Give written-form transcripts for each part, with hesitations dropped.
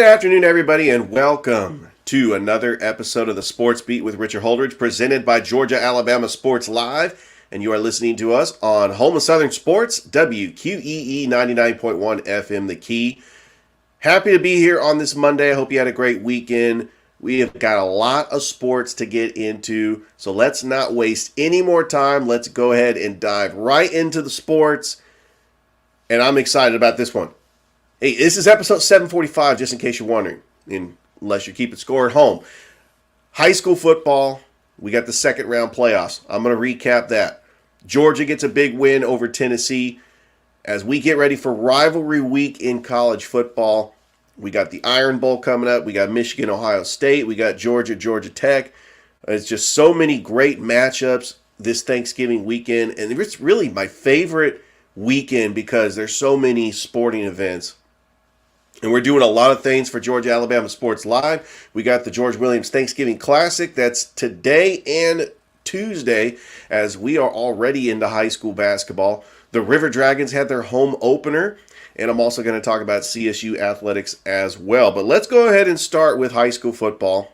afternoon, everybody, and welcome to another episode of the Sports Beat with Richard Holdridge, presented by Georgia Alabama Sports Live. And you are listening to us on Home of Southern Sports, WQEE 99.1 FM, The Key. Happy to be here on this Monday. I hope you had a great weekend. We have got a lot of sports to get into, so let's not waste any more time. Let's go ahead and dive right into the sports. And I'm excited about this one. Hey, this is episode 745, just in case you're wondering, unless you're keeping score at home. High school football, we got the second round playoffs. I'm going to recap that. Georgia gets a big win over Tennessee. As we get ready for rivalry week in college football, we got the Iron Bowl coming up. We got Michigan, Ohio State. We got Georgia, Georgia Tech. It's just so many great matchups this Thanksgiving weekend. And it's really my favorite weekend because there's so many sporting events. And we're doing a lot of things for Georgia Alabama Sports Live. We got the George Williams Thanksgiving Classic. That's today and Tuesday, as we are already into high school basketball. The River Dragons had their home opener, and I'm also going to talk about CSU athletics as well. But let's go ahead and start with high school football.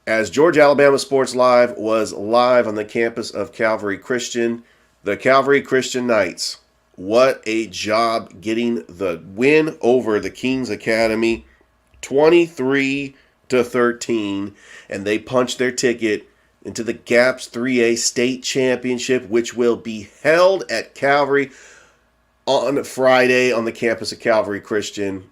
As Georgia Alabama Sports Live was live on the campus of Calvary Christian, the Calvary Christian Knights. What a job getting the win over the Kings Academy, 23-13, and they punched their ticket into the GAPS 3A State Championship, which will be held at Calvary on Friday on the campus of Calvary Christian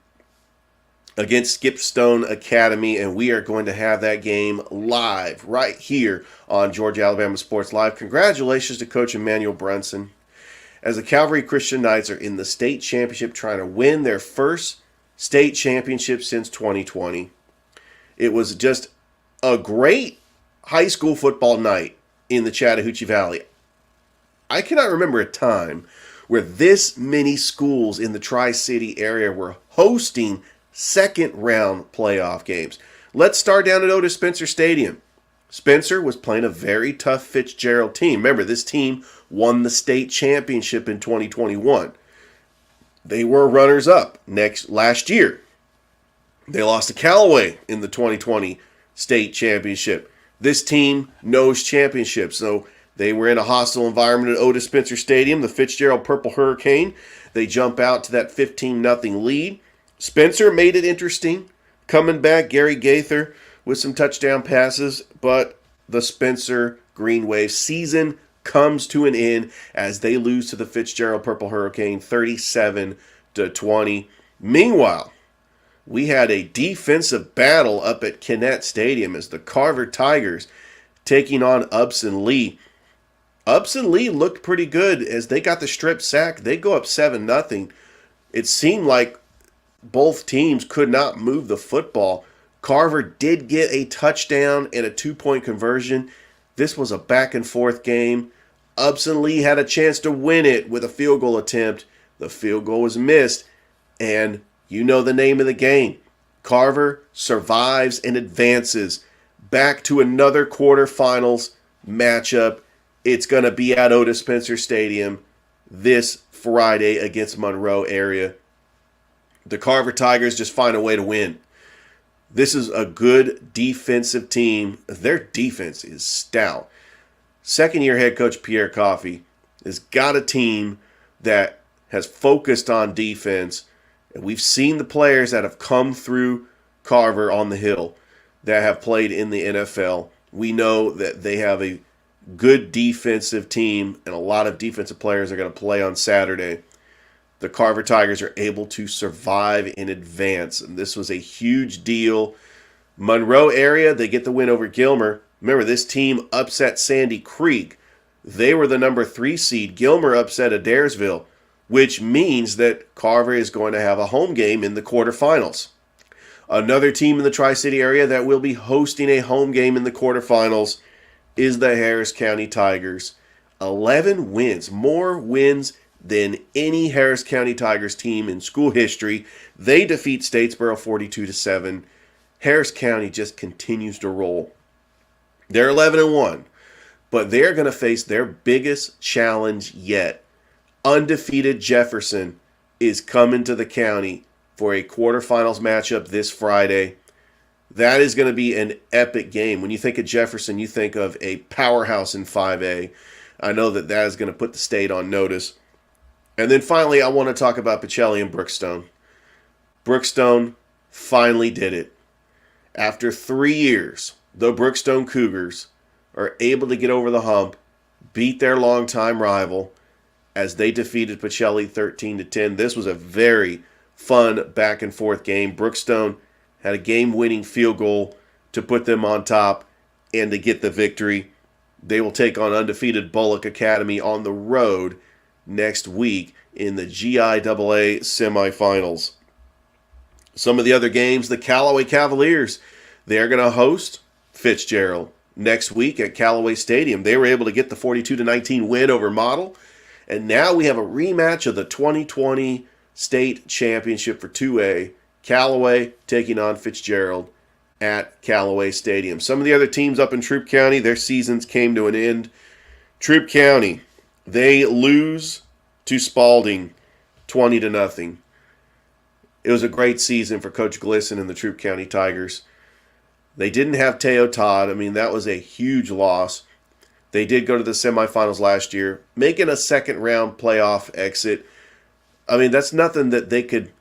against Skipstone Academy, and we are going to have that game live right here on Georgia Alabama Sports Live. Congratulations to Coach Emmanuel Brunson, as the Calvary Christian Knights are in the state championship trying to win their first state championship since 2020. It was just a great high school football night in the Chattahoochee Valley. I cannot remember a time where this many schools in the Tri-City area were hosting second-round playoff games. Let's start down at Otis Spencer Stadium. Spencer was playing a very tough Fitzgerald team. Remember, this team won the state championship in 2021. They were runners-up last year. They lost to Callaway in the 2020 state championship. This team knows championships, so they were in a hostile environment at Otis Spencer Stadium. The Fitzgerald Purple Hurricane, they jump out to that 15-0 lead. Spencer made it interesting. Coming back, Gary Gaither with some touchdown passes, but the Spencer Green Wave season comes to an end as they lose to the Fitzgerald Purple Hurricane 37-20. Meanwhile, we had a defensive battle up at Kinnett Stadium as the Carver Tigers taking on Upson Lee. Upson Lee looked pretty good as they got the strip sack. They go up 7-0. It seemed like both teams could not move the football. Carver did get a touchdown and a 2-point conversion. This was a back-and-forth game. Upson Lee had a chance to win it with a field goal attempt. The field goal was missed, and you know the name of the game. Carver survives and advances back to another quarterfinals matchup. It's going to be at Otis Spencer Stadium this Friday against Monroe area. The Carver Tigers just find a way to win. This is a good defensive team. Their defense is stout. Second-year head coach Pierre Coffey has got a team that has focused on defense. And we've seen the players that have come through Carver on the Hill that have played in the NFL. We know that they have a good defensive team, and a lot of defensive players are going to play on Saturday. The Carver Tigers are able to survive in advance, and this was a huge deal. Monroe area, they get the win over Gilmer. Remember, this team upset Sandy Creek. They were the number 3 seed. Gilmer upset Adairsville, which means that Carver is going to have a home game in the quarterfinals. Another team in the Tri-City area that will be hosting a home game in the quarterfinals is the Harris County Tigers. 11 wins, more wins than any Harris County Tigers team in school history. They defeat Statesboro 42-7. Harris County just continues to roll. They're 11-1, but they're going to face their biggest challenge yet. Undefeated Jefferson is coming to the county. for a quarterfinals matchup this Friday. That is going to be an epic game. When you think of Jefferson, you think of a powerhouse in 5A. I know that is going to put the state on notice. And then finally, I want to talk about Pacelli and Brookstone. Brookstone finally did it. After 3 years, the Brookstone Cougars are able to get over the hump, beat their longtime rival as they defeated Pacelli 13-10. This was a very fun back and forth game. Brookstone had a game-winning field goal to put them on top and to get the victory. They will take on undefeated Bullock Academy on the road next week in the GIAA semifinals. Some of the other games, the Callaway Cavaliers, they're going to host Fitzgerald next week at Callaway Stadium. They were able to get the 42-19 win over Model. And now we have a rematch of the 2020 state championship for 2A. Callaway taking on Fitzgerald at Callaway Stadium. Some of the other teams up in Troup County, their seasons came to an end. Troup County, they lose to Spalding 20-0. It was a great season for Coach Glisson and the Troup County Tigers. They didn't have Teo Todd. I mean, that was a huge loss. They did go to the semifinals last year, making a second-round playoff exit. I mean, that's nothing that they could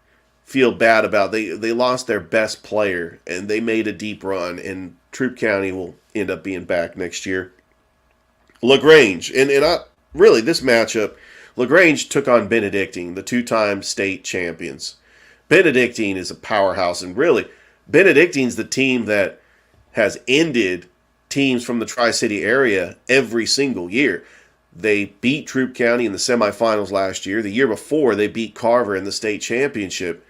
feel bad about. They lost their best player, and they made a deep run, and Troup County will end up being back next year. LaGrange, really, this matchup, LaGrange took on Benedictine, the two-time state champions. Benedictine is a powerhouse, and really, Benedictine's the team that has ended teams from the Tri-City area every single year. They beat Troup County in the semifinals last year. The year before, they beat Carver in the state championship.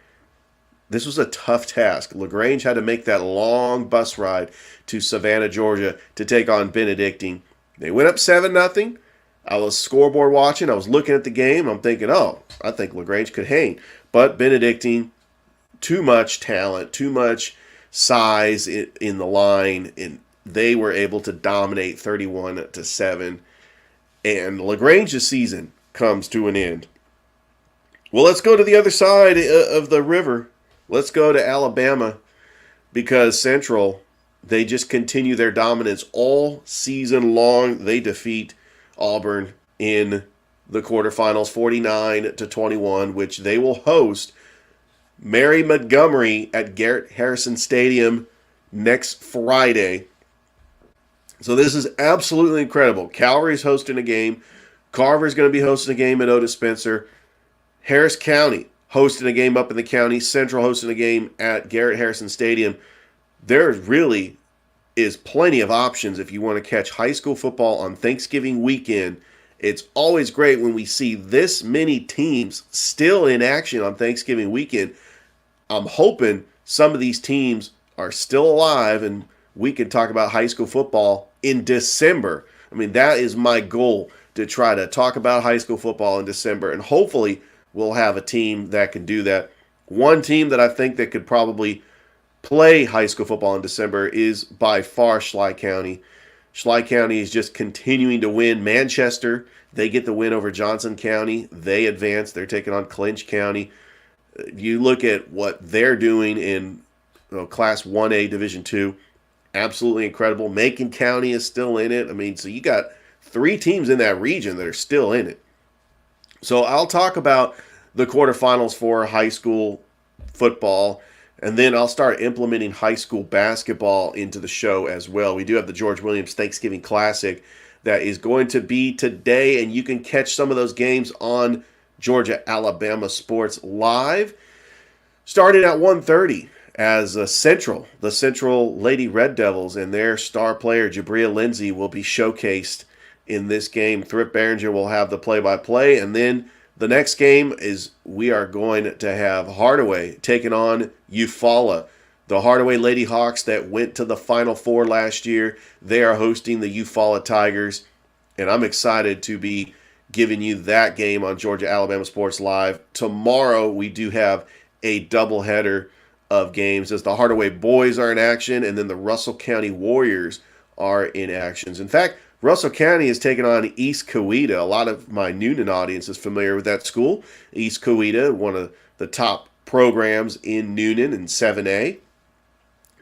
This was a tough task. LaGrange had to make that long bus ride to Savannah, Georgia to take on Benedictine. They went up 7-0. I was scoreboard watching. I was looking at the game. I'm thinking, I think LaGrange could hang. But Benedictine, too much talent, too much size in the line, and they were able to dominate 31-7. And LaGrange's season comes to an end. Well, let's go to the other side of the river. Let's go to Alabama, because Central, they just continue their dominance all season long. They defeat Auburn in the quarterfinals 49-21, which they will host Mary Montgomery at Garrett Harrison Stadium next Friday. So this is absolutely incredible. Calvary's hosting a game. Carver's going to be hosting a game at Otis Spencer. Harris County hosting a game up in the county. Central hosting a game at Garrett Harrison Stadium. There really is plenty of options if you want to catch high school football on Thanksgiving weekend. It's always great when we see this many teams still in action on Thanksgiving weekend. I'm hoping some of these teams are still alive and we can talk about high school football in December. I mean, that is my goal, to try to talk about high school football in December, and hopefully we'll have a team that can do that. One team that I think that could probably play high school football in December is by far Schley County. Schley County is just continuing to win. Manchester, they get the win over Johnson County. They advance. They're taking on Clinch County. You look at what they're doing in Class 1A Division II, absolutely incredible. Macon County is still in it. I mean, so you got 3 teams in that region that are still in it. So I'll talk about the quarterfinals for high school football, and then I'll start implementing high school basketball into the show as well. We do have the George Williams Thanksgiving Classic that is going to be today, and you can catch some of those games on Georgia-Alabama Sports Live, starting at 1:30 as the Central Lady Red Devils and their star player, Jabria Lindsay, will be showcased in this game. Thrift Behringer will have the play-by-play, and then the next game is we are going to have Hardaway taking on Eufaula. The Hardaway Lady Hawks that went to the Final Four last year, they are hosting the Eufaula Tigers, and I'm excited to be giving you that game on Georgia-Alabama Sports Live. Tomorrow we do have a doubleheader of games as the Hardaway boys are in action, and then the Russell County Warriors are in actions. In fact, Russell County is taking on East Coweta. A lot of my Noonan audience is familiar with that school. East Coweta, one of the top programs in Noonan and 7A,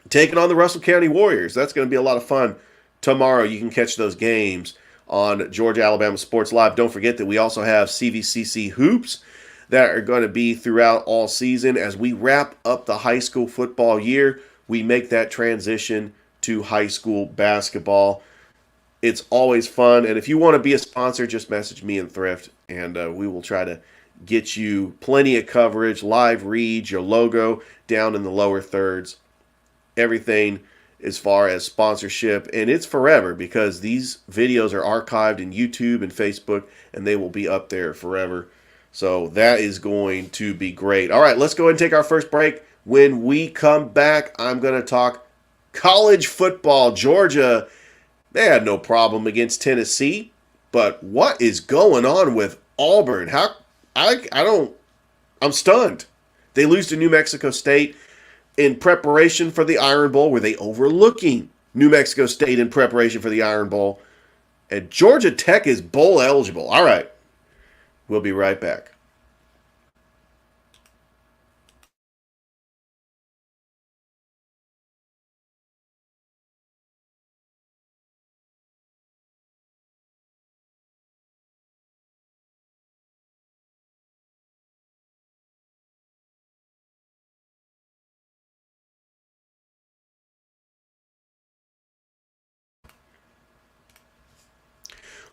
taking on the Russell County Warriors. That's going to be a lot of fun tomorrow. You can catch those games on Georgia Alabama Sports Live. Don't forget that we also have CVCC hoops that are going to be throughout all season. As we wrap up the high school football year, we make that transition to high school basketball. It's always fun. And if you want to be a sponsor, just message me and Thrift, and we will try to get you plenty of coverage, live reads, your logo down in the lower thirds, everything as far as sponsorship. And it's forever because these videos are archived in YouTube and Facebook, and they will be up there forever. So that is going to be great. All right, let's go ahead and take our first break. When we come back, I'm going to talk college football. Georgia, they had no problem against Tennessee, but what is going on with Auburn? I'm stunned. They lose to New Mexico State in preparation for the Iron Bowl. Were they overlooking New Mexico State in preparation for the Iron Bowl? And Georgia Tech is bowl eligible. All right. We'll be right back.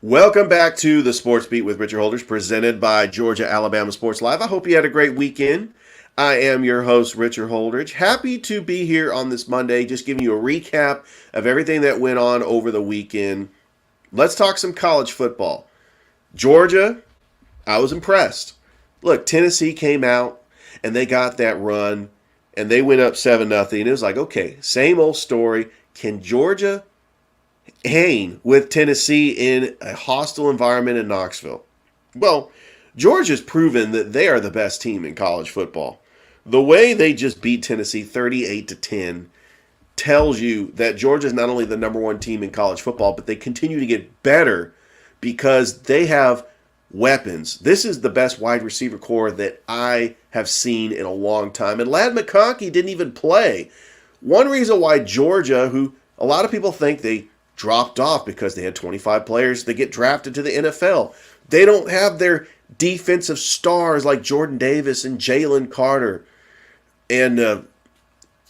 Welcome back to the Sports Beat with Richard Holdridge, presented by Georgia Alabama Sports Live. I hope you had a great weekend. I am your host, Richard Holdridge. Happy to be here on this Monday, just giving you a recap of everything that went on over the weekend. Let's talk some college football. Georgia, I was impressed. Look, Tennessee came out, and they got that run, and they went up 7-0. It was like, okay, same old story. Can Georgia hang with Tennessee in a hostile environment in Knoxville? Well, Georgia's proven that they are the best team in college football. The way they just beat Tennessee 38-10 tells you that Georgia is not only the number one team in college football, but they continue to get better because they have weapons. This is the best wide receiver core that I have seen in a long time. And Ladd McConkey didn't even play. One reason why Georgia, who a lot of people think they dropped off because they had 25 players that get drafted to the NFL. They don't have their defensive stars like Jordan Davis and Jalen Carter and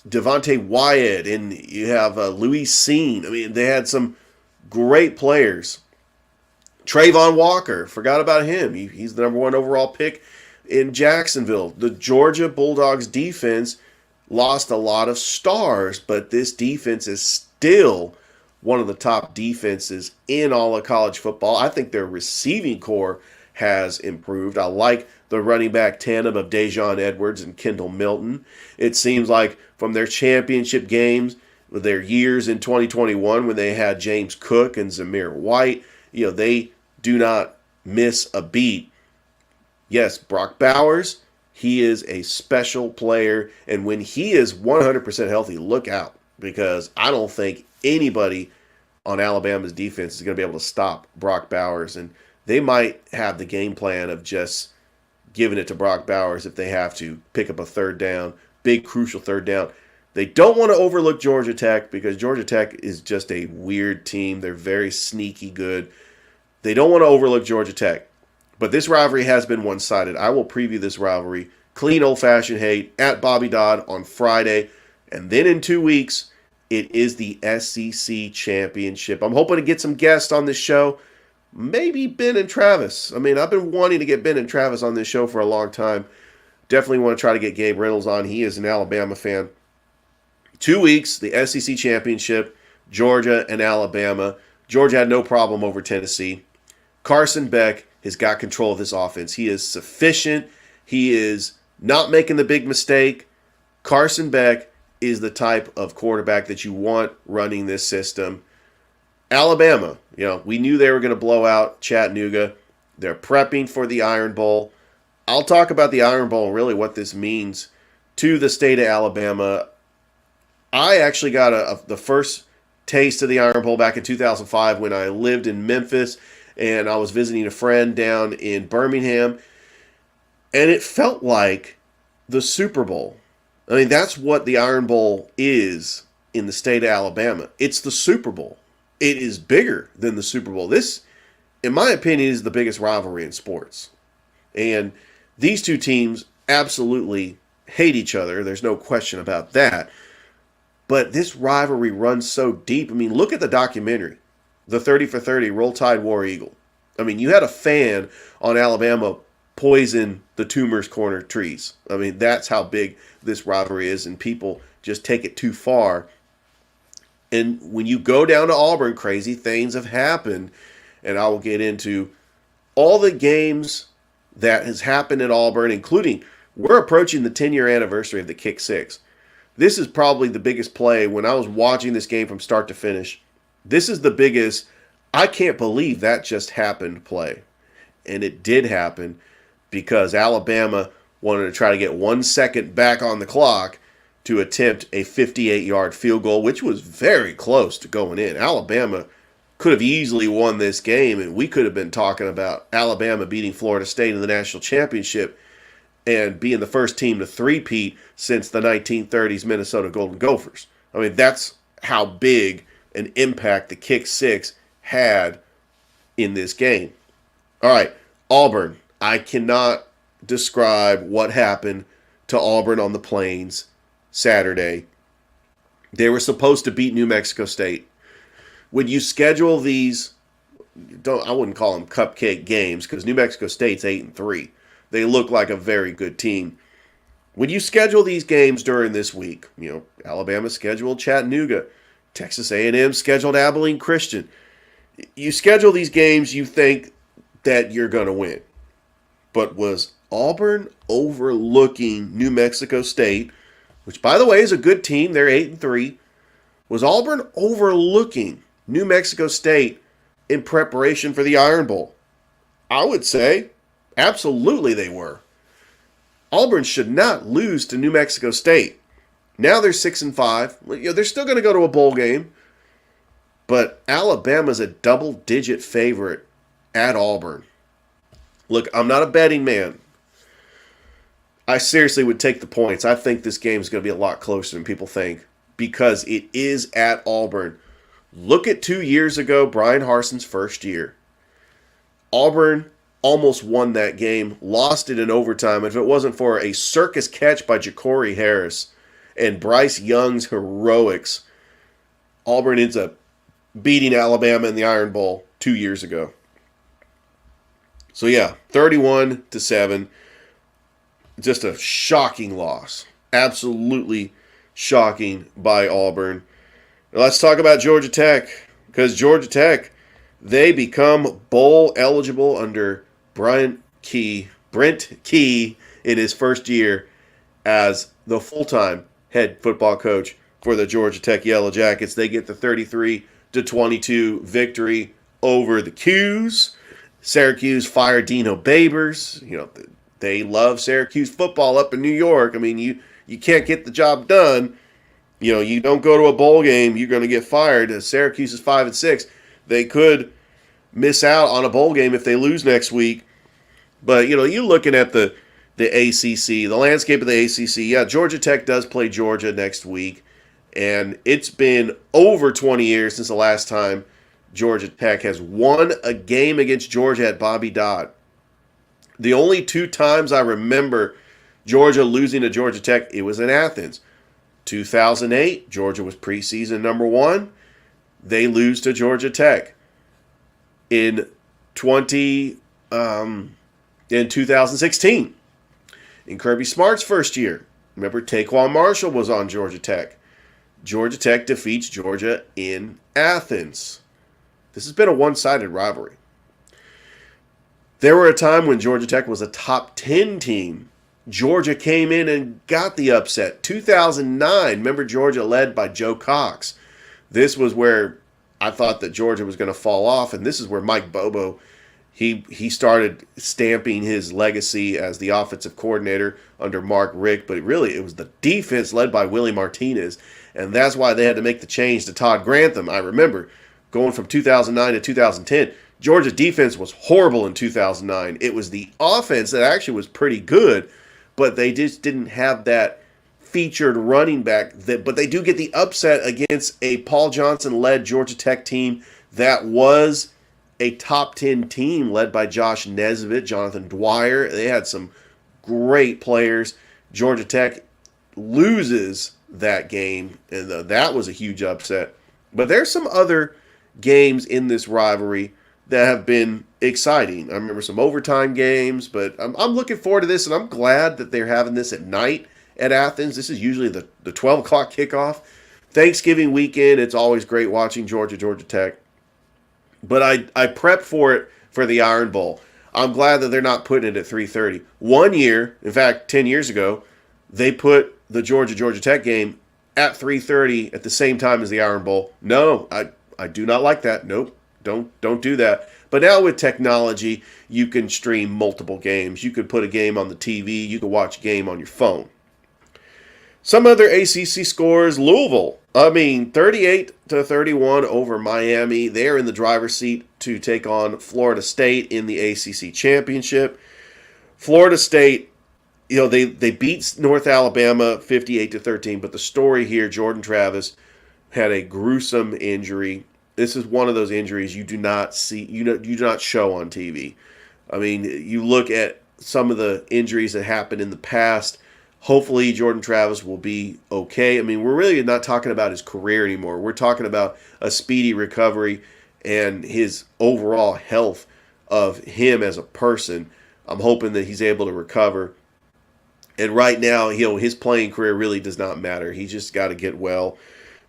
Devontae Wyatt, and you have Louis Seen. I mean, they had some great players. Trayvon Walker, forgot about him. He's the number one overall pick in Jacksonville. The Georgia Bulldogs defense lost a lot of stars, but this defense is still one of the top defenses in all of college football. I think their receiving core has improved. I like the running back tandem of Dejon Edwards and Kendall Milton. It seems like from their championship games, with their years in 2021 when they had James Cook and Zamir White, they do not miss a beat. Yes, Brock Bowers, he is a special player, and when he is 100% healthy, look out, because I don't think anybody on Alabama's defense is going to be able to stop Brock Bowers, and they might have the game plan of just giving it to Brock Bowers if they have to pick up a third down, big crucial third down. They don't want to overlook Georgia Tech because Georgia Tech is just a weird team. They're very sneaky good. They don't want to overlook Georgia Tech, but this rivalry has been one-sided. I will preview this rivalry, clean old-fashioned hate, at Bobby Dodd on Friday, and then in 2 weeks, it is the SEC Championship. I'm hoping to get some guests on this show. Maybe Ben and Travis. I mean, I've been wanting to get Ben and Travis on this show for a long time. Definitely want to try to get Gabe Reynolds on. He is an Alabama fan. 2 weeks, the SEC Championship, Georgia and Alabama. Georgia had no problem over Tennessee. Carson Beck has got control of this offense. He is sufficient. He is not making the big mistake. Carson Beck is the type of quarterback that you want running this system. Alabama, we knew they were going to blow out Chattanooga. They're prepping for the Iron Bowl. I'll talk about the Iron Bowl and really what this means to the state of Alabama. I actually got the first taste of the Iron Bowl back in 2005 when I lived in Memphis and I was visiting a friend down in Birmingham. And it felt like the Super Bowl. I mean, that's what the Iron Bowl is in the state of Alabama. It's the Super Bowl. It is bigger than the Super Bowl. This, in my opinion, is the biggest rivalry in sports. And these two teams absolutely hate each other. There's no question about that. But this rivalry runs so deep. I mean, look at the documentary, the 30 for 30, Roll Tide, War Eagle. I mean, you had a fan on Alabama poison the Tumors Corner trees. I mean, that's how big this rivalry is, and people just take it too far. And when you go down to Auburn, crazy things have happened, and I will get into all the games that has happened at Auburn, including we're approaching the 10-year anniversary of the Kick Six. This is probably the biggest play when I was watching this game from start to finish. This is the biggest, I can't believe that just happened play. And it did happen because Alabama wanted to try to get 1 second back on the clock to attempt a 58-yard field goal, which was very close to going in. Alabama could have easily won this game, and we could have been talking about Alabama beating Florida State in the national championship and being the first team to three-peat since the 1930s Minnesota Golden Gophers. I mean, that's how big an impact the Kick Six had in this game. All right, Auburn. I cannot describe what happened to Auburn on the Plains Saturday. They were supposed to beat New Mexico State. When you schedule these, I wouldn't call them cupcake games because New Mexico State's 8-3. They look like a very good team. When you schedule these games during this week, Alabama scheduled Chattanooga, Texas A&M scheduled Abilene Christian. You schedule these games, you think that you're going to win. But was Auburn overlooking New Mexico State, which, by the way, is a good team? They're 8-3. Was Auburn overlooking New Mexico State in preparation for the Iron Bowl? I would say absolutely they were. Auburn should not lose to New Mexico State. Now they're 6-5. They're still going to go to a bowl game. But Alabama's a double-digit favorite at Auburn. Look, I'm not a betting man. I seriously would take the points. I think this game is going to be a lot closer than people think because it is at Auburn. Look at 2 years ago, Brian Harsin's first year. Auburn almost won that game, lost it in overtime. If it wasn't for a circus catch by Ja'Cory Harris and Bryce Young's heroics, Auburn ends up beating Alabama in the Iron Bowl 2 years ago. So yeah, 31-7. Just a shocking loss. Absolutely shocking by Auburn. Now let's talk about Georgia Tech. Because Georgia Tech, they become bowl eligible under Brent Key in his first year as the full-time head football coach for the Georgia Tech Yellow Jackets. They get the 33-22 victory over the 'Cuse. Syracuse fired Dino Babers. They love Syracuse football up in New York. I mean, you can't get the job done. You don't go to a bowl game, you're going to get fired. Syracuse is 5-6. They could miss out on a bowl game if they lose next week. But, you're looking at the ACC, the landscape of the ACC. Yeah, Georgia Tech does play Georgia next week. And it's been over 20 years since the last time Georgia Tech has won a game against Georgia at Bobby Dodd. The only 2 times I remember Georgia losing to Georgia Tech, it was in Athens. 2008, Georgia was preseason number 1. They lose to Georgia Tech. In 2016, in Kirby Smart's first year, remember Taquan Marshall was on Georgia Tech. Georgia Tech defeats Georgia in Athens. This has been a one-sided rivalry. There were a time when Georgia Tech was a top 10 team. Georgia came in and got the upset. 2009, remember Georgia led by Joe Cox. This was where I thought that Georgia was going to fall off, and this is where Mike Bobo, he started stamping his legacy as the offensive coordinator under Mark Richt, but it was the defense led by Willie Martinez, and that's why they had to make the change to Todd Grantham. I remember going from 2009 to 2010, Georgia's defense was horrible in 2009. It was the offense that actually was pretty good, but they just didn't have that featured running back. But they do get the upset against a Paul Johnson-led Georgia Tech team that was a top 10 team led by Josh Nesbitt, Jonathan Dwyer. They had some great players. Georgia Tech loses that game, and that was a huge upset. But there's some other games in this rivalry that have been exciting. I remember some overtime games, but I'm looking forward to this, and I'm glad that they're having this at night at Athens. This is usually the 12 o'clock kickoff. Thanksgiving weekend, it's always great watching Georgia Tech. But I prepped for it for the Iron Bowl. I'm glad that they're not putting it at 3:30. One year, in fact, 10 years ago, they put the Georgia Tech game at 3:30 at the same time as the Iron Bowl. No, I do not like that. Nope, don't do that. But now with technology, you can stream multiple games. You could put a game on the TV. You could watch a game on your phone. Some other ACC scores, Louisville. 38-31 over Miami. They're in the driver's seat to take on Florida State in the ACC championship. Florida State, they beat North Alabama 58-13, but the story here, Jordan Travis had a gruesome injury. This is one of those injuries you do not see, you do not show on TV. You look at some of the injuries that happened in the past. Hopefully, Jordan Travis will be okay. We're really not talking about his career anymore. We're talking about a speedy recovery and his overall health of him as a person. I'm hoping that he's able to recover. And right now, his playing career really does not matter. He just got to get well.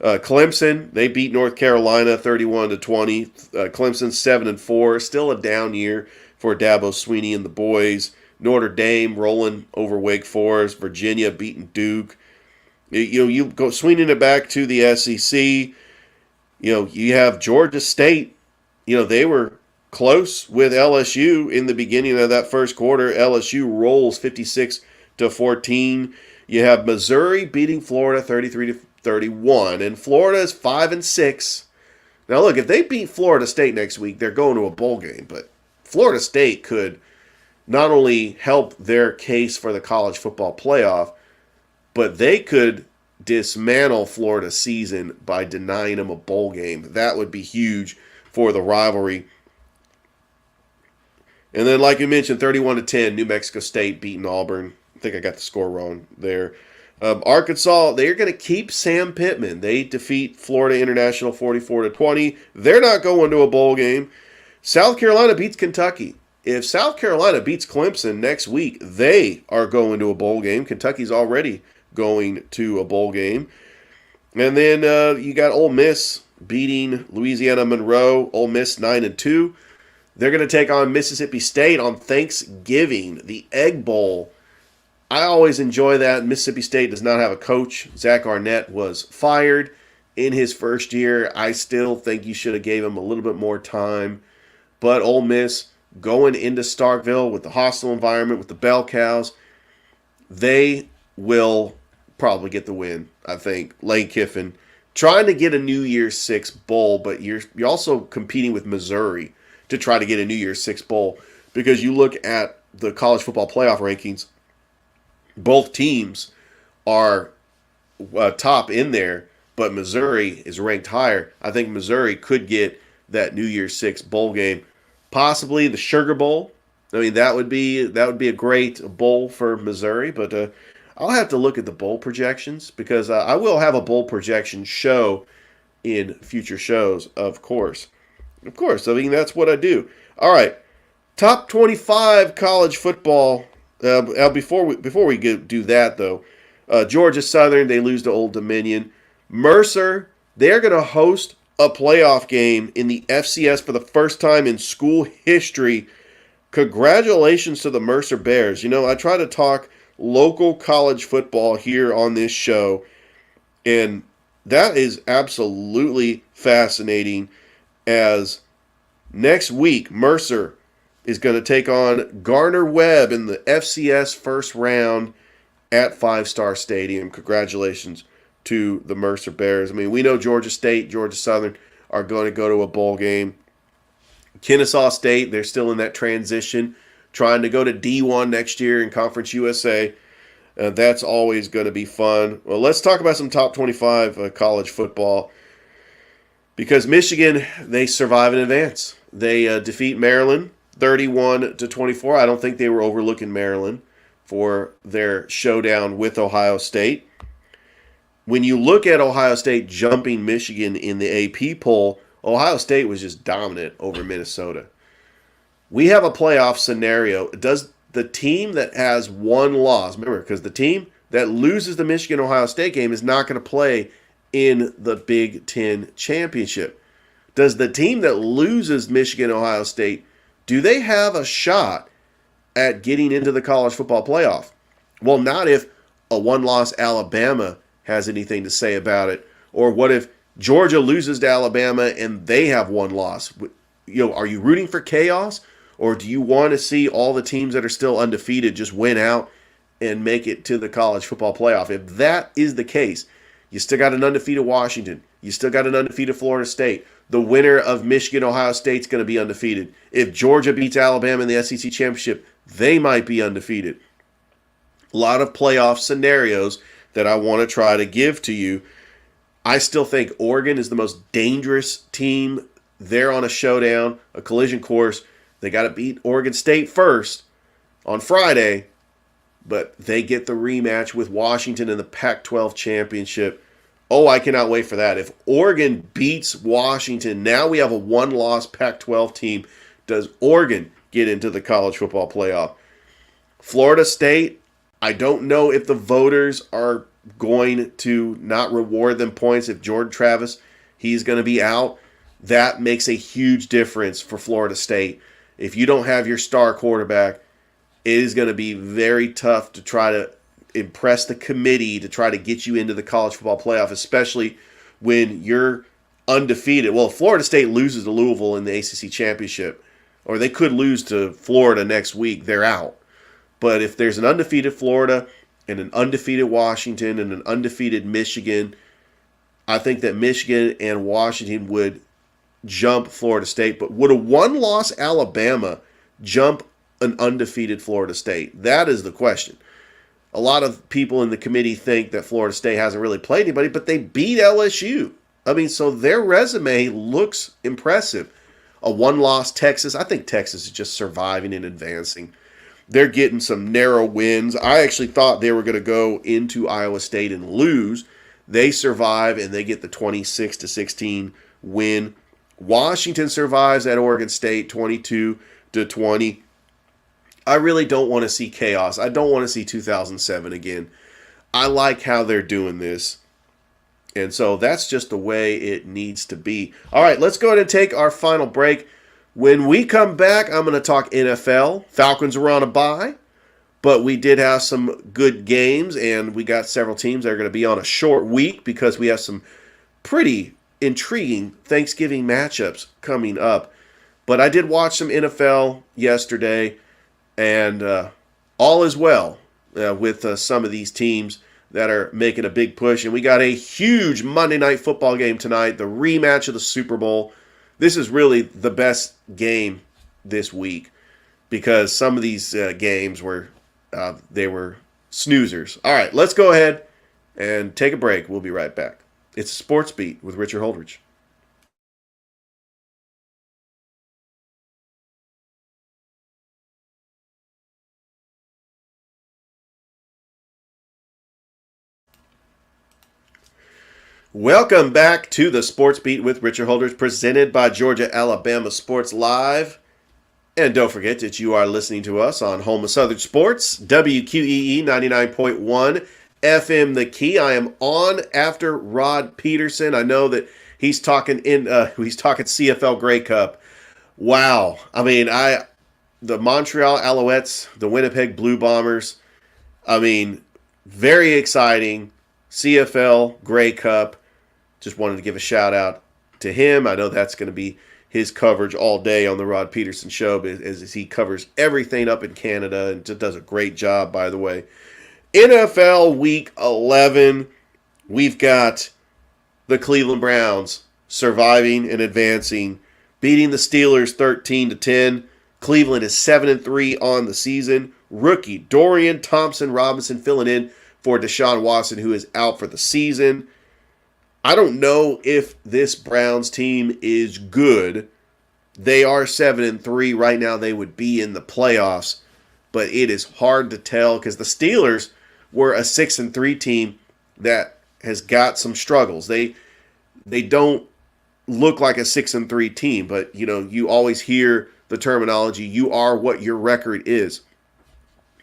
Clemson, they beat North Carolina 31-20. Clemson 7-4. Still a down year for Dabo Swinney and the boys. Notre Dame rolling over Wake Forest. Virginia beating Duke. You go swinging it back to the SEC. You have Georgia State. They were close with LSU in the beginning of that first quarter. LSU rolls 56-14. You have Missouri beating Florida 33-31, and Florida is 5-6. Now look, if they beat Florida State next week, they're going to a bowl game. But Florida State could not only help their case for the college football playoff, but they could dismantle Florida's season by denying them a bowl game. That would be huge for the rivalry. And then, like you mentioned, 31-10, New Mexico State beating Auburn. I think I got the score wrong there. Arkansas, they're going to keep Sam Pittman. They defeat Florida International 44-20. They're not going to a bowl game. South Carolina beats Kentucky. If South Carolina beats Clemson next week, they are going to a bowl game. Kentucky's already going to a bowl game. And then you got Ole Miss beating Louisiana Monroe. Ole Miss 9-2. They're going to take on Mississippi State on Thanksgiving, the Egg Bowl. I always enjoy that. Mississippi State does not have a coach. Zach Arnett was fired in his first year. I still think you should have gave him a little bit more time. But Ole Miss going into Starkville with the hostile environment, with the bell cows, they will probably get the win, I think. Lane Kiffin trying to get a New Year's Six bowl, but you're also competing with Missouri to try to get a New Year's Six bowl, because you look at the college football playoff rankings, both teams are top in there, but Missouri is ranked higher. I think Missouri could get that New Year's Six bowl game. Possibly the Sugar Bowl. That would be a great bowl for Missouri, but I'll have to look at the bowl projections, because I will have a bowl projection show in future shows, of course. That's what I do. All right, top 25 college football. Before we do that though, Georgia Southern, they lose to Old Dominion. Mercer, they're going to host a playoff game in the FCS for the first time in school history. Congratulations to the Mercer Bears. I try to talk local college football here on this show, and that is absolutely fascinating, as next week Mercer is going to take on Gardner-Webb in the FCS first round at Five Star Stadium. Congratulations to the Mercer Bears. We know Georgia State, Georgia Southern are going to go to a bowl game. Kennesaw State, they're still in that transition, trying to go to D1 next year in Conference USA. That's always going to be fun. Well, let's talk about some top 25 college football. Because Michigan, they survive in advance. They defeat Maryland 31-24. I don't think they were overlooking Maryland for their showdown with Ohio State. When you look at Ohio State jumping Michigan in the AP poll, Ohio State was just dominant over Minnesota. We have a playoff scenario. Does the team that has one loss, remember, because the team that loses the Michigan-Ohio State game is not going to play in the Big Ten Championship. Does the team that loses Michigan-Ohio State, do they have a shot at getting into the college football playoff? Well, not if a one-loss Alabama has anything to say about it. Or what if Georgia loses to Alabama and they have one loss? Are you rooting for chaos? Or do you want to see all the teams that are still undefeated just win out and make it to the college football playoff? If that is the case, you still got an undefeated Washington. You still got an undefeated Florida State. The winner of Michigan-Ohio State is going to be undefeated. If Georgia beats Alabama in the SEC Championship, they might be undefeated. A lot of playoff scenarios that I want to try to give to you. I still think Oregon is the most dangerous team. They're on a showdown, a collision course. They got to beat Oregon State first on Friday, but they get the rematch with Washington in the Pac-12 championship. Oh, I cannot wait for that. If Oregon beats Washington, now we have a one-loss Pac-12 team. Does Oregon get into the college football playoff? Florida State, I don't know if the voters are going to not reward them points. If Jordan Travis, he's going to be out. That makes a huge difference for Florida State. If you don't have your star quarterback, it is going to be very tough to try to impress the committee to try to get you into the college football playoff, especially when you're undefeated. Well, if Florida State loses to Louisville in the ACC championship, or they could lose to Florida next week, they're out. But if there's an undefeated Florida and an undefeated Washington and an undefeated Michigan, I think that Michigan and Washington would jump Florida State. But would a one-loss Alabama jump an undefeated Florida State? That is the question. A lot of people in the committee think that Florida State hasn't really played anybody, but they beat LSU. I mean, so their resume looks impressive. A one-loss Texas. I think Texas is just surviving and advancing. They're getting some narrow wins. I actually thought they were going to go into Iowa State and lose. They survive, and they get the 26-16 win. Washington survives at Oregon State 22-20. I really don't want to see chaos. I don't want to see 2007 again. I like how they're doing this. And so that's just the way it needs to be. All right, let's go ahead and take our final break. When we come back, I'm going to talk NFL. Falcons were on a bye, but we did have some good games, and we got several teams that are going to be on a short week because we have some pretty intriguing Thanksgiving matchups coming up. But I did watch some NFL yesterday, and all is well with some of these teams that are making a big push. And we got a huge Monday Night Football game tonight, the rematch of the Super Bowl. This is really the best game this week because some of these games were they were snoozers. All right, let's go ahead and take a break. We'll be right back. It's a Sports Beat with Richard Holdridge. Welcome back to the Sports Beat with Richard Holdridge, presented by Georgia Alabama Sports Live. And don't forget that you are listening to us on Home of Southern Sports, WQEE 99.1 FM The Key. I am on after Rod Peterson. I know that he's talking CFL Grey Cup. Wow. I mean, the Montreal Alouettes, the Winnipeg Blue Bombers. I mean, very exciting. CFL Grey Cup. Just wanted to give a shout out to him. I know that's going to be his coverage all day on the Rod Peterson Show, as he covers everything up in Canada and just does a great job, by the way. NFL Week 11, we've got the Cleveland Browns surviving and advancing, beating the Steelers 13-10. Cleveland is 7-3 on the season. rookie Dorian Thompson-Robinson filling in for Deshaun Watson, who is out for the season. I don't know if this Browns team is good. They are 7-3 right now. They would be in the playoffs, but it is hard to tell because the Steelers were a 6-3 team that has got some struggles. They don't look like a 6-3 team, but you always hear the terminology, you are what your record is.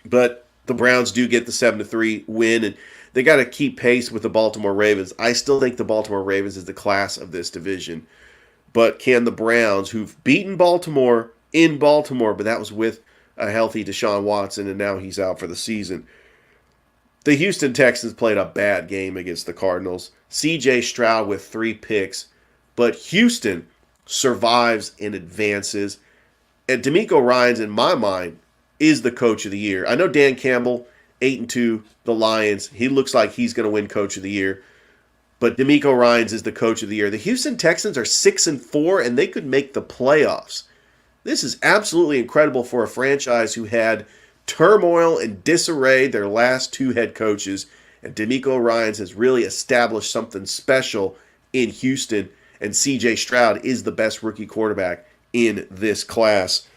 But the Browns do get the 7-3 win, and they got to keep pace with the Baltimore Ravens. I still think the Baltimore Ravens is the class of this division. But can the Browns, who've beaten Baltimore in Baltimore, but that was with a healthy Deshaun Watson, and now he's out for the season. The Houston Texans played a bad game against the Cardinals. C.J. Stroud with 3 picks, but Houston survives and advances. And DeMeco Ryans, in my mind, is the coach of the year. I know Dan Campbell, 8-2, the Lions. He looks like he's going to win coach of the year. But DeMeco Ryans is the coach of the year. The Houston Texans are 6-4, and they could make the playoffs. This is absolutely incredible for a franchise who had turmoil and disarray their last 2 head coaches. And DeMeco Ryans has really established something special in Houston. And C.J. Stroud is the best rookie quarterback in this class.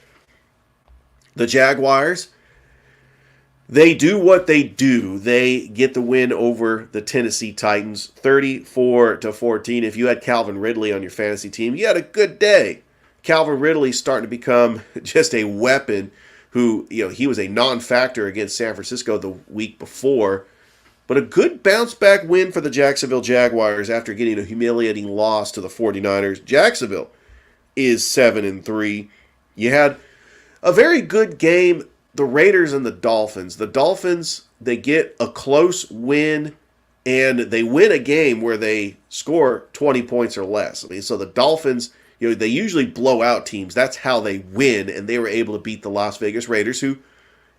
The Jaguars, they do what they do. They get the win over the Tennessee Titans, 34-14. If you had Calvin Ridley on your fantasy team, you had a good day. Calvin Ridley's starting to become just a weapon who, he was a non-factor against San Francisco the week before. But a good bounce-back win for the Jacksonville Jaguars after getting a humiliating loss to the 49ers. Jacksonville is 7-3. You had a very good game, the Raiders and the Dolphins. The Dolphins, they get a close win, and they win a game where they score 20 points or less. So the Dolphins, they usually blow out teams. That's how they win, and they were able to beat the Las Vegas Raiders, who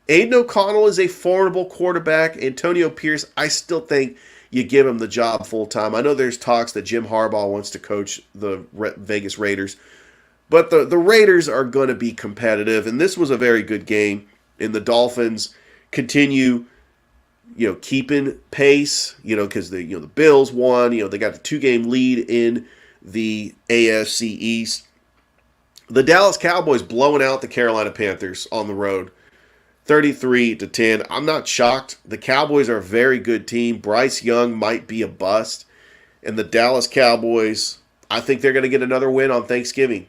Aiden O'Connell is a formidable quarterback. Antonio Pierce, I still think you give him the job full-time. I know there's talks that Jim Harbaugh wants to coach the Vegas Raiders, but the Raiders are going to be competitive, and this was a very good game. And the Dolphins continue, keeping pace, because the Bills won. They got a 2-game lead in the AFC East. The Dallas Cowboys blowing out the Carolina Panthers on the road, 33-10. I'm not shocked. The Cowboys are a very good team. Bryce Young might be a bust, and the Dallas Cowboys, I think they're going to get another win on Thanksgiving,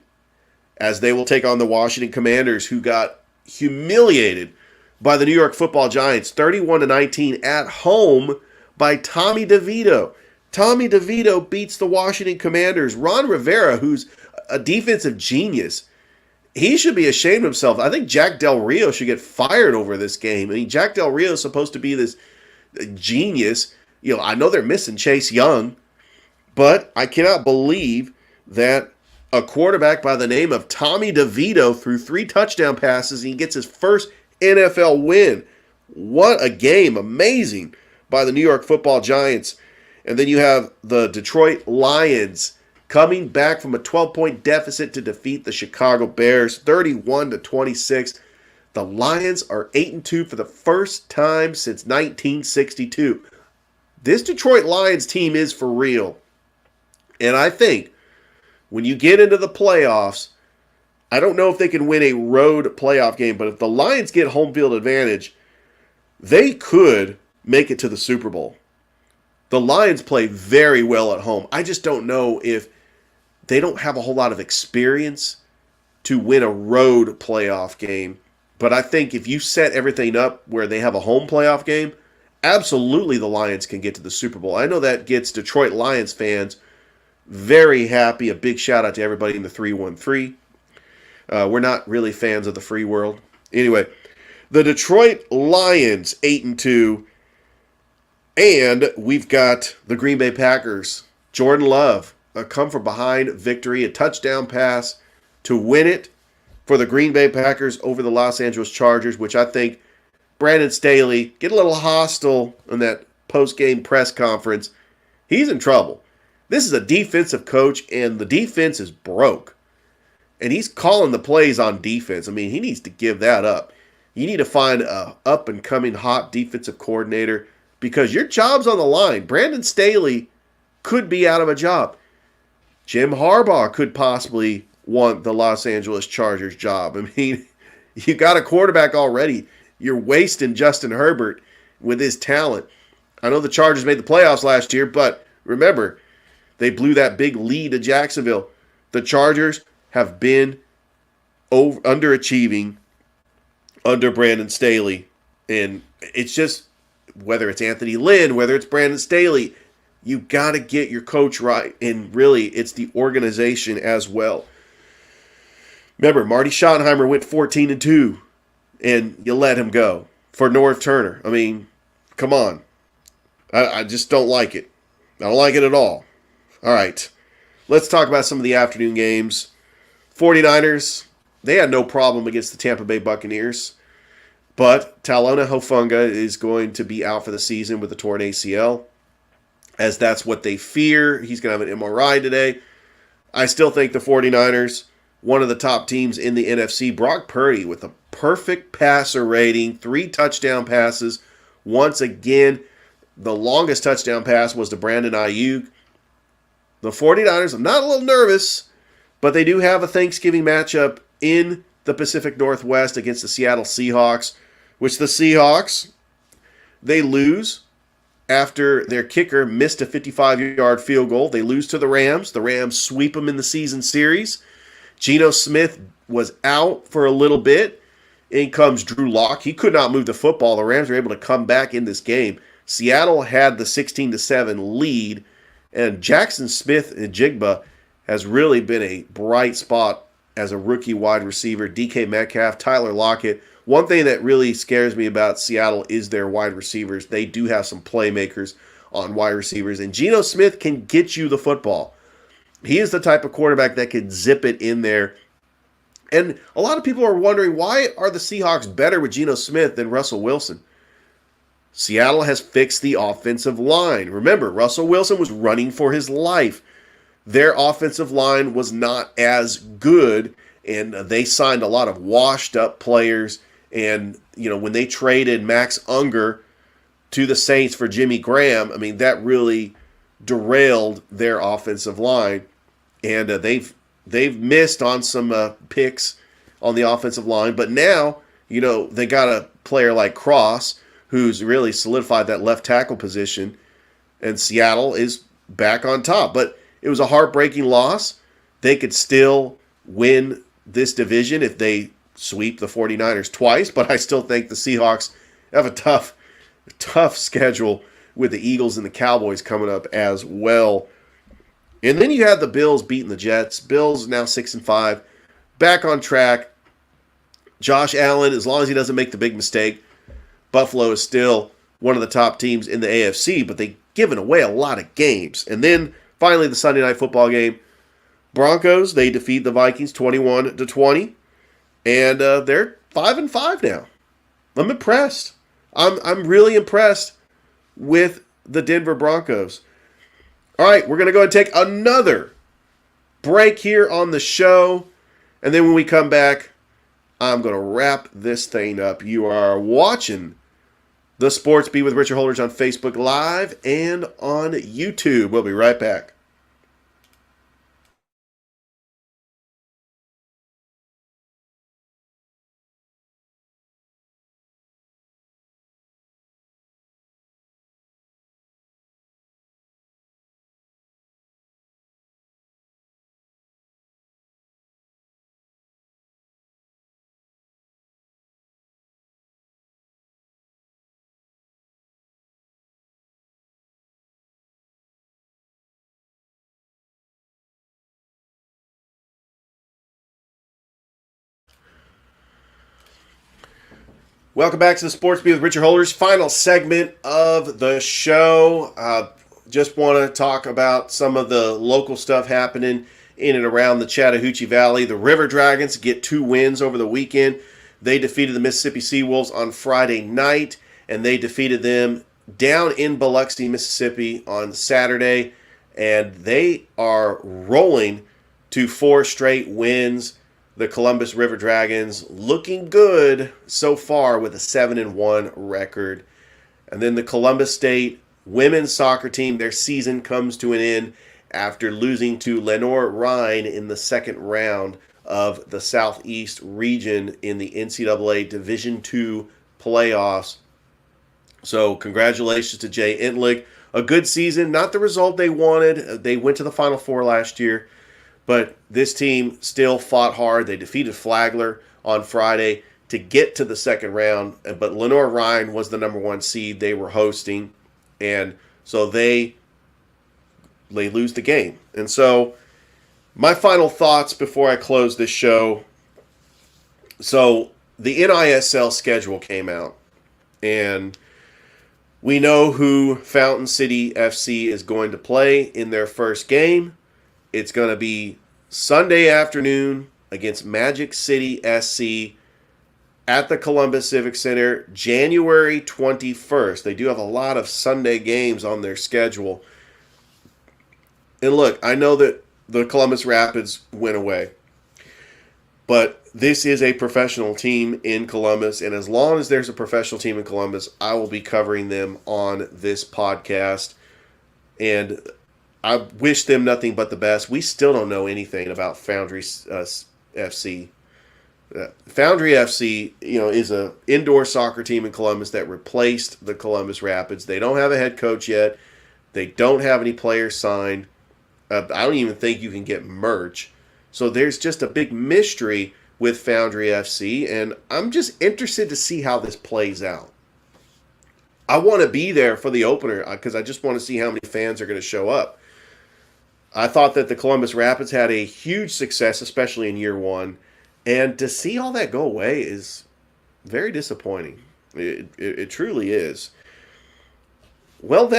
as they will take on the Washington Commanders, who got humiliated by the New York Football Giants, 31-19 at home by Tommy DeVito. Tommy DeVito beats the Washington Commanders. Ron Rivera, who's a defensive genius, he should be ashamed of himself. I think Jack Del Rio should get fired over this game. I mean, Jack Del Rio is supposed to be this genius. I know they're missing Chase Young, but I cannot believe that a quarterback by the name of Tommy DeVito threw 3 touchdown passes and he gets his first NFL win. What a game. Amazing by the New York Football Giants. And then you have the Detroit Lions coming back from a 12-point deficit to defeat the Chicago Bears, 31-26. The Lions are 8-2 for the first time since 1962. This Detroit Lions team is for real. And I think when you get into the playoffs, I don't know if they can win a road playoff game, but if the Lions get home field advantage, they could make it to the Super Bowl. The Lions play very well at home. I just don't know if they don't have a whole lot of experience to win a road playoff game. But I think if you set everything up where they have a home playoff game, absolutely the Lions can get to the Super Bowl. I know that gets Detroit Lions fans very happy. A big shout out to everybody in the 313. We're not really fans of the free world. Anyway, the Detroit Lions 8-2. And we've got the Green Bay Packers. Jordan Love, a come from behind victory, a touchdown pass to win it for the Green Bay Packers over the Los Angeles Chargers, which I think Brandon Staley get a little hostile in that post-game press conference. He's in trouble. This is a defensive coach, and the defense is broke. And he's calling the plays on defense. I mean, he needs to give that up. You need to find a up-and-coming hot defensive coordinator because your job's on the line. Brandon Staley could be out of a job. Jim Harbaugh could possibly want the Los Angeles Chargers job. I mean, you got a quarterback already. You're wasting Justin Herbert with his talent. I know the Chargers made the playoffs last year, but remember, they blew that big lead to Jacksonville. The Chargers have been underachieving under Brandon Staley. And it's just, whether it's Anthony Lynn, whether it's Brandon Staley, you got to get your coach right. And really, it's the organization as well. Remember, Marty Schottenheimer went 14-2, and you let him go for Norv Turner. I mean, come on. I just don't like it. I don't like it at all. All right. Let's talk about some of the afternoon games. 49ers, they had no problem against the Tampa Bay Buccaneers. But Talanoa Hufanga is going to be out for the season with a torn ACL, as that's what they fear. He's going to have an MRI today. I still think the 49ers, one of the top teams in the NFC, Brock Purdy with a perfect passer rating, 3 touchdown passes. Once again, the longest touchdown pass was to Brandon Ayuk. The 49ers, I'm not a little nervous, but they do have a Thanksgiving matchup in the Pacific Northwest against the Seattle Seahawks, which the Seahawks, they lose after their kicker missed a 55-yard field goal. They lose to the Rams. The Rams sweep them in the season series. Geno Smith was out for a little bit. In comes Drew Lock. He could not move the football. The Rams were able to come back in this game. Seattle had the 16-7 lead, and Jackson Smith-Njigba has really been a bright spot as a rookie wide receiver. DK Metcalf, Tyler Lockett. One thing that really scares me about Seattle is their wide receivers. They do have some playmakers on wide receivers, and Geno Smith can get you the football. He is the type of quarterback that can zip it in there. And a lot of people are wondering, why are the Seahawks better with Geno Smith than Russell Wilson? Seattle has fixed the offensive line. Remember, Russell Wilson was running for his life. Their offensive line was not as good, and they signed a lot of washed-up players. And, you know, when they traded Max Unger to the Saints for Jimmy Graham, I mean, that really derailed their offensive line. And they've missed on some picks on the offensive line. But now, you know, they got a player like Cross, who's really solidified that left tackle position, and Seattle is back on top. But it was a heartbreaking loss. They could still win this division if they sweep the 49ers twice, but I still think the Seahawks have a tough schedule with the Eagles and the Cowboys coming up as well. And then you have the Bills beating the Jets. Bills now 6-5, back on track. Josh Allen, as long as he doesn't make the big mistake, Buffalo is still one of the top teams in the AFC, but they've given away a lot of games. And then finally the Sunday night football game. Broncos, they defeat the Vikings 21-20, and they're 5-5 now. I'm impressed. I'm really impressed with the Denver Broncos. All right, we're going to go and take another break here on the show, and then when we come back, I'm going to wrap this thing up. You are watching The Sports Beat with Richard Holdridge on Facebook Live and on YouTube. We'll be right back. Welcome back to the Sports Beat with Richard Holdridge. Final segment of the show. Just want to talk about some of the local stuff happening in and around the Chattahoochee Valley. The River Dragons get 2 wins over the weekend. They defeated the Mississippi Seawolves on Friday night, and they defeated them down in Biloxi, Mississippi on Saturday. And they are rolling to 4 straight wins. The Columbus River Dragons looking good so far with a 7-1 record. And then the Columbus State women's soccer team, their season comes to an end after losing to Lenoir-Rhyne in the second round of the Southeast region in the NCAA Division II playoffs. So congratulations to Jay Entlich. A good season, not the result they wanted. They went to the Final Four last year, but this team still fought hard. They defeated Flagler on Friday to get to the second round, but Lenoir-Rhyne was the number 1 seed they were hosting, and so they lose the game. And so my final thoughts before I close this show. So the NISL schedule came out, and we know who Fountain City FC is going to play in their first game. It's going to be Sunday afternoon against Magic City SC at the Columbus Civic Center, January 21st. They do have a lot of Sunday games on their schedule. And look, I know that the Columbus Rapids went away, but this is a professional team in Columbus, and as long as there's a professional team in Columbus, I will be covering them on this podcast, and I wish them nothing but the best. We still don't know anything about Foundry FC. Foundry FC, is an indoor soccer team in Columbus that replaced the Columbus Rapids. They don't have a head coach yet. They don't have any players signed. I don't even think you can get merch. So there's just a big mystery with Foundry FC, and I'm just interested to see how this plays out. I want to be there for the opener because I just want to see how many fans are going to show up. I thought that the Columbus Rapids had a huge success, especially in year one, and to see all that go away is very disappointing. It truly is. Well,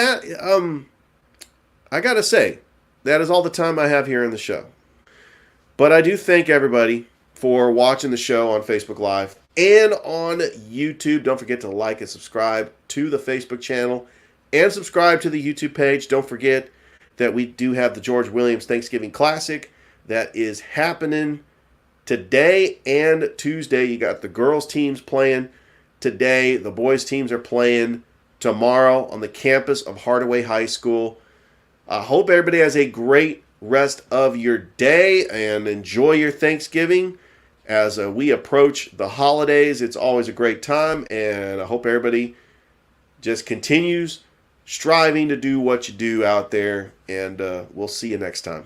I got to say, that is all the time I have here in the show. But I do thank everybody for watching the show on Facebook Live and on YouTube. Don't forget to like and subscribe to the Facebook channel and subscribe to the YouTube page. Don't forget that we do have the George Williams Thanksgiving Classic that is happening today and Tuesday. You got the girls teams playing today. The boys teams are playing tomorrow on the campus of Hardaway High School. I hope everybody has a great rest of your day and enjoy your Thanksgiving. As we approach the holidays, it's always a great time, and I hope everybody just continues striving to do what you do out there, and we'll see you next time.